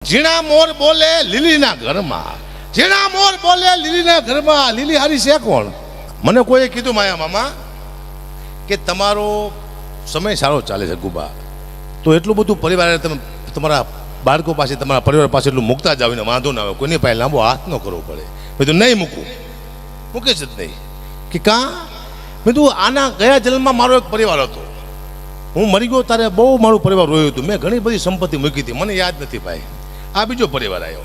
ઝીણા મોર બોલે લીલીના ઘરમાં, ઝીણા મોર બોલે લીલીના ઘરમાં. લીલી હારી છે કોણ? મને કોઈએ કીધું માયા મામા કે તમારો સમય સારો ચાલે છે ગુબા, તો એટલું બધું પરિવારે તમે તમારા બાળકો પાસે તમારા પરિવાર પાસે એટલું મૂકતા જ આવીને વાંધો ના આવે, કોઈની પાસે લાંબો હાથ ન કરવો પડે. મેં તો નહીં મૂકું, મૂકે જ નહીં. કે કાં? મેં તું આના ગયા જન્મમાં મારો એક પરિવાર હતો, હું મરી ગયો ત્યારે બહુ મારું પરિવાર રોયું હતું, મેં ઘણી બધી સંપત્તિ મૂકી હતી, મને યાદ નથી ભાઈ. આ બીજો પરિવાર આવ્યો.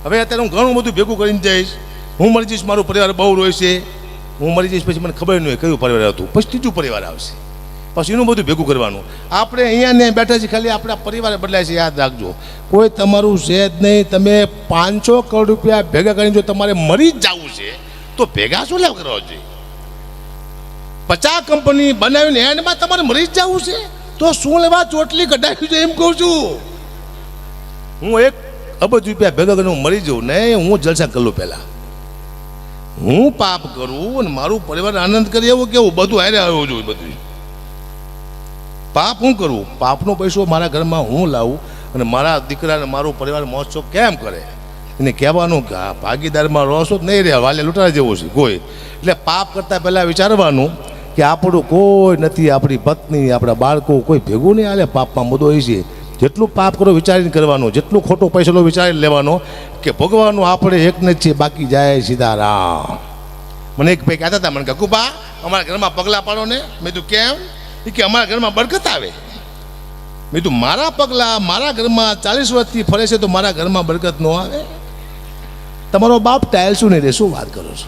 હવે અત્યારે હું ઘણું બધું ભેગું કરીને જઈશ, હું મરી જઈશ, મારું પરિવાર બહુ રોઈશે, હું મરી જઈશ પછી મને ખબર નહીં હોય કયું પરિવાર હતું, પછી ત્રીજું પરિવાર આવશે, પછી એનું બધું ભેગું કરવાનું. આપણે અહીંયા ને બેઠા છીએ, ખાલી આપણા પરિવાર બદલાય છે, યાદ રાખજો. કોઈ તમારું છે જ નહીં. તમે 500 કરોડ રૂપિયા ભેગા કરીને જો તમારે મરી જ જવું છે તો ભેગા શું લેવા કરવા જોઈએ? 50 કંપની બનાવીને એન્ડમાં તમારે મરી જ જવું છે તો શું લેવા ચોટલી કઢાવી છે? એમ કહું છું. હું 1 અબજ રૂપિયા ભેગા કરીને હું મરી જાઉં નહીં, હું જલસા કરું. પહેલાં હું પાપ કરું અને મારું પરિવાર આનંદ કરે એવું કેવું બધું હારે આવ્યું જોઈએ. બધું પાપ હું કરું, પાપનો પૈસો મારા ઘરમાં હું લાવું અને મારા દીકરાને મારું પરિવાર મહોત્સવ કેમ કરે એને કહેવાનું કે આ ભાગીદારમાં રહો છો નહીં રહ્યા, વાલે લૂંટારા જેવો છે કોઈ. એટલે પાપ કરતાં પહેલાં વિચારવાનું કે આપણું કોઈ નથી, આપણી પત્ની આપણા બાળકો કોઈ ભેગું નહીં હાલે. પાપમાં મુદ્દો એ છે જેટલું પાપ કરો વિચારીને કરવાનું, જેટલું ખોટો પૈસા વિચારીને લેવાનો કે ભગવાનનું આપણે એક જ છે, બાકી જાય સીતારામ. મને એક ભાઈ કહેતા હતા, મને કહ્યું બા અમારા ઘરમાં પગલાં પાડો ને. મેં તું કેમ? એ કે અમારા ઘરમાં બરકત આવે. મેં તું મારા પગલાં મારા ઘરમાં 40 વર્ષથી ફરે છે તો મારા ઘરમાં બરકત ન આવે? તમારો બાપ ટાયલ્સું નહીં રહે, શું વાત કરો છો?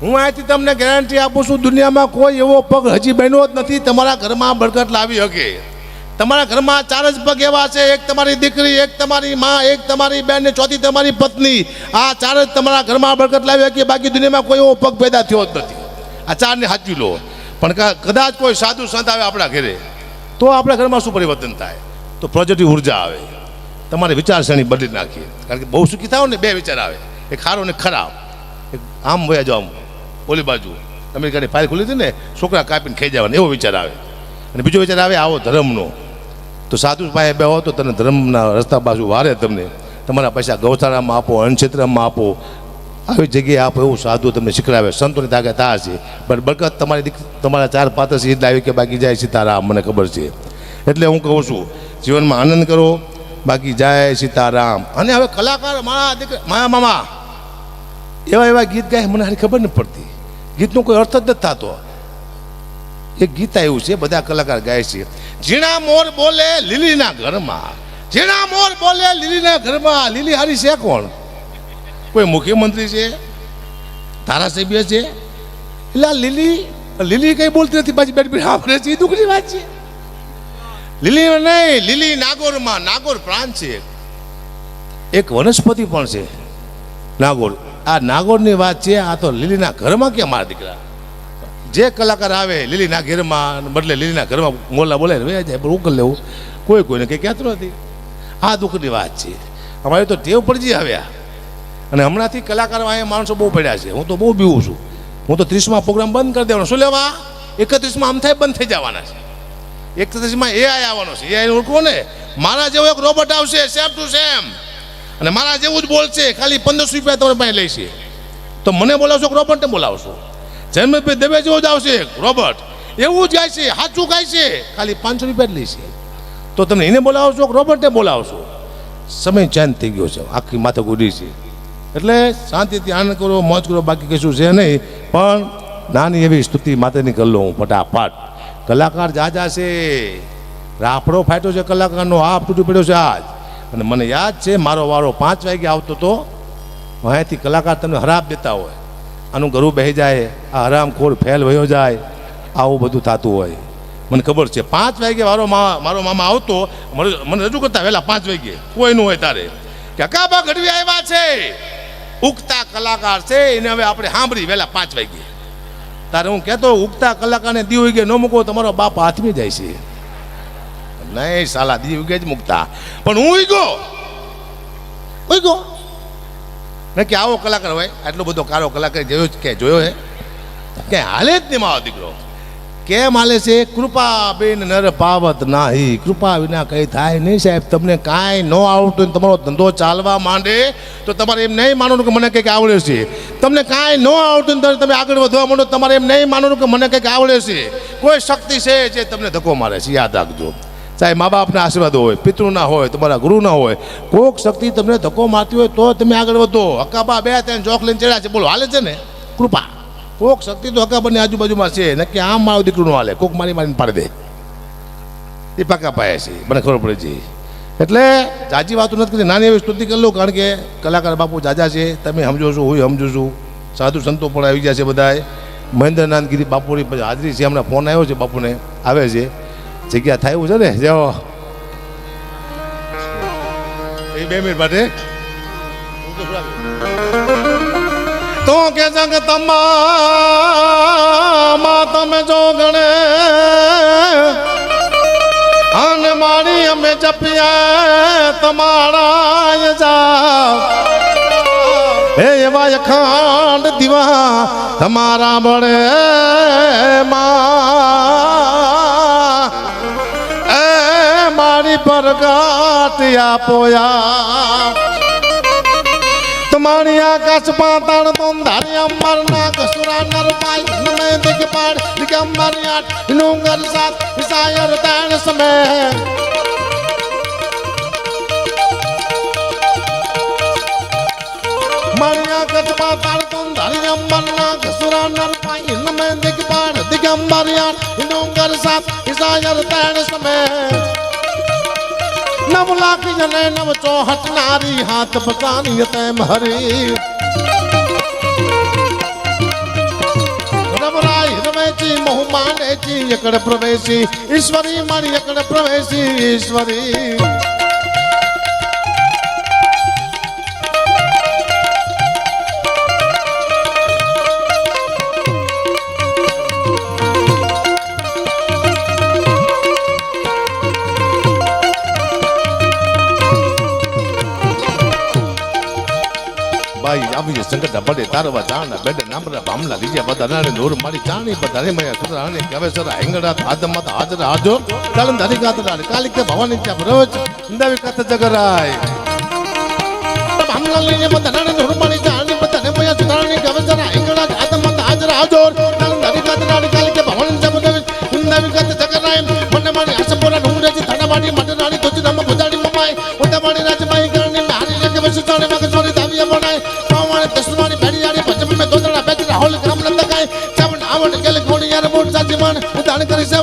હું અહીંથી તમને ગેરંટી આપું છું, દુનિયામાં કોઈ એવો પગ હજી બન્યો જ નથી તમારા ઘરમાં બરકત લાવી શકે. તમારા ઘરમાં 4 જ પગ એવા છે, એક તમારી દીકરી, એક તમારી માં, એક તમારી બેન ને ચોથી તમારી પત્ની. આ 4 જ તમારા ઘરમાં બરકત લાવી શકે, બાકી દુનિયામાં કોઈ એવો પગ પેદા થયો જ નથી. આ 4 ને સાચવી લો. પણ કદાચ કોઈ સાધુ સંત આવે આપણા ઘરે તો આપણા ઘરમાં શું પરિવર્તન થાય? તો પોઝિટિવ ઉર્જા આવે, તમારે વિચારસરણી બદલી નાખીએ. કારણ કે બહુ સુખી થાવ ને 2 વિચાર આવે, એક સારો ને ખરાબ. એક આમ વયા જાઓ, આમ ઓલી બાજુ અમેરિકાની ફાઇલ ખુલી હતી ને, છોકરા કાપીને ખાઈ જવાના, એવો વિચાર આવે. અને બીજો વિચાર આવે આવો ધર્મનો, તો સાધુ પાસે બે હો તો તને ધર્મના રસ્તા બાજુ વારે, તમને તમારા પૈસા ગૌશાળામાં આપો, અન્નક્ષેત્રમાં આપો, આવી જગ્યાએ આપો, એવું સાધુ તમને શીખડાવે. સંતોની તાકાત આ છે. પણ બરકત તમારા 4 પાત્ર સીધ લાવી કે બાકી જાય સીતારામ, મને ખબર છે. એટલે હું કહું છું જીવનમાં આનંદ કરો, બાકી જાય સીતારામ. અને હવે કલાકાર મારા દીકરા માયા મામા એવા ગીત ગાય, મને હારી ખબર નથી પડતી, ગીતનો કોઈ અર્થ જ નથી થતો. એક ગીત આવ્યું છે, બધા કલાકાર ગાય છે, ઝીણા મોર બોલે લીલીના ઘરમાં, ઝીણા મોર બોલે લીલીના ઘરમાં. લીલી હારી છે કોણ? કોઈ મુખ્યમંત્રી છે, ધારાસભ્ય છે? એટલે લીલી લીલી કઈ બોલતી નથી, પાછી બેઠી સાંભળે છે, એ દુઃખની વાત છે. લીલી નહીં, લીલી નાગોરમાં. નાગોર પ્રાંત છે, એક વનસ્પતિ પણ છે નાગોર. આ નાગોરની વાત છે. આ તો લીલીના ઘરમાં કે મારા દીકરા જે કલાકાર આવે લીલીના ઘરમાં બદલે લીલીના ઘરમાં મોલા બોલે જાય, પણ ઉકલ લેવું કોઈને કંઈ કહેતું નથી. આ દુઃખની વાત છે. અમારે તો ટેવ પડી જઈ આવ્યા. અને હમણાંથી કલાકારો અહીંયા માણસો બહુ પડ્યા છે. હું તો બહુ બીવું છું. હું તો 30માં પ્રોગ્રામ બંધ કરી દેવાનો. શું લેવા? 31માં આમ થાય બંધ થઈ જવાના છે. 31માં AI આવવાનો છે. AI ઓળખો ને, મારા જેવો એક રોબોટ આવશે, સેમ ટુ સેમ, અને મારા જેવું જ બોલશે. ખાલી 1500 રૂપિયા તમારી પાસે લેશે. તો મને બોલાવશો કે રોબોટને બોલાવશો? જન્મભાઈ દવે જેવો જ આવશે રોબોટ, એવું જ ગાય છે, સાચું ગાય છે, ખાલી 500 રૂપિયા જ લેશે. તો તમે એને બોલાવશો કે રોબોટને બોલાવશો? સમય ચેન્જ થઈ ગયો છે, આખી માથે ગુડી છે. એટલે શાંતિથી આનંદ કરો, મોજ કરો, બાકી કશું છે નહીં. પણ નાની એવી સ્તુતિ માતાની કરી લો હું ફટાફટ. કલાકાર જાજા છે, રાફડો ફાટ્યો છે કલાકારનો, આ તૂટી પડ્યો છે આજ. અને મને યાદ છે મારો વારો 5 વાગે આવતો હતો, અહીંયાથી કલાકાર તમને હરાબ દેતા હોય, આનું ઘરું બેસી જાય, આ હરામખોર ફેલ વયો જાય, આવું બધું થતું હોય. મને ખબર છે 5 વાગે મારો મામા આવતો, મને રજૂ કરતા વહેલા 5 વાગે કોઈનું હોય તારે કે અકાબા ગઢવી આવ્યા છે, ઉગતા કલાકાર છે, એને હવે આપણે સાંભળી વહેલા 5 વાગે. તારે હું કહેતો ઉગતા કલાકારને દી ઉગે ન મૂકો, તમારો બાપ હાથમી જાય છે. નહીં સાલા, દી ઉગે જ મૂકતા. પણ હું ઉગ્યો ને કે આવો કલાકાર હોય, આટલો બધો કારો કલાકાર જોયો હે? ક્યાંય હાલે જ નહીં મારો દીકરો. કેમ હાલે છે? કૃપા બેન નર પાવત નાહી, કૃપા વિના કંઈ થાય નહીં સાહેબ. તમને કાંઈ ન આવડતું, તમારો ધંધો ચાલવા માંડે તો તમારે એમ નહીં માનવાનું કે મને કંઈક આવડે છે. તમને કાંઈ ન આવડતું તો તમે આગળ વધવા માંડો, તમારે એમ નહીં માનવાનું કે મને કંઈક આવડે છે. કોઈ શક્તિ છે જે તમને ધક્કો મારે છે, યાદ રાખજો સાહેબ. મા બાપના આશીર્વાદ હોય, પિતૃના હોય, તમારા ગુરુના હોય, કોઈક શક્તિ તમને ધક્કો મારતી હોય તો તમે આગળ વધો. હકાબા 2-3 જોખ લઈને ચડ્યા છે, બોલો હાલે છે ને? કૃપા કોક શક્તિ તો હકાબાની આજુબાજુમાં છે, નક્કી આમ મારું દીકરું નો હાલે, કોક મારીને પાડી દે, એ પાકા પાયા છે, મને ખબર પડે છે. એટલે જાજી વાતો નથી કરી, નાની એવી સ્તુતિ કરી લો, કારણ કે કલાકાર બાપુ જાજા છે, તમે સમજો છો, હું સમજુ છું. સાધુ સંતો પણ આવી ગયા છે બધાએ. મહેન્દ્રનાથ ગીરી બાપુની હાજરી છે, હમણાં ફોન આવ્યો છે બાપુને, આવે છે, જગ્યા થાય એવું છે ને, જાઓ એ 2 મિનિટ માટે તો કે જગતમાં તમે જો ગણે અને મારી અમે જપ્યા તમારા જાવ, હે એવા અખંડ દીવા તમારા બળે માં એ મારી પ્રગટ આપોયા. તમારી આકાશ પાતાળ તો ધારી અંબર ના કસુરા નર પાય નમે દિગપાડ દિગંબર આઠ નુંગર સાત વિસાયર તાણ સમે મારી આકાશ પાતાળ તો ધારી અંબર ના કસુરા નર પાય નમે દિગપાડ દિગંબર આઠ નુંગર સાત વિસાયર તાણ સમે 9 લાખ જને 9 નારી હાથ પતાની તેમ હરી રમરાય રમેચી મોહ માનેચી એકડ પ્રવેશી ઈશ્વરી મારી એકડ પ્રવેશી ઈશ્વરી. આવી સંકટ બડે તારવા જાણા બેડે નામરા ભામલા લીજ્યા બધા નાને નોર મારી ચાણી બધાને મયા સુરાને કવે સરા હેંગડા આદમત હાજર હાજો ચાલન ધરી ગાતરા કાલિકે ભવાની ત્યાં રોજ અંદાવી કથ જગરાય ભામલા લીજ્યા બધા નાને નોર મારી ચાણી બધાને મયા સુરાને કવે સરા હેંગડા આદમત હાજર હાજો ચાલન ધરી ગાતરા કાલિકે ભવાની ત્યાં અંદાવી કથ જગરાય મને મારી આસપોરા ઢુંગરેજી ધડાવાડી મડરાણી તોજી નામ બજાડી મમાય ઉડાવાડી રાજમાઈ કરણી નારી જગ વસુ ચાણે મગ સોરી દાવિયા બનાય તસ્માની બેડિયારી પચમ મે દોદડા બેચરા હોલ ગ્રામ લંદકાય ચાવણ આવણ ગેલ કોણી યાર મોટ સાજીમાન ઉદાણ કરી સે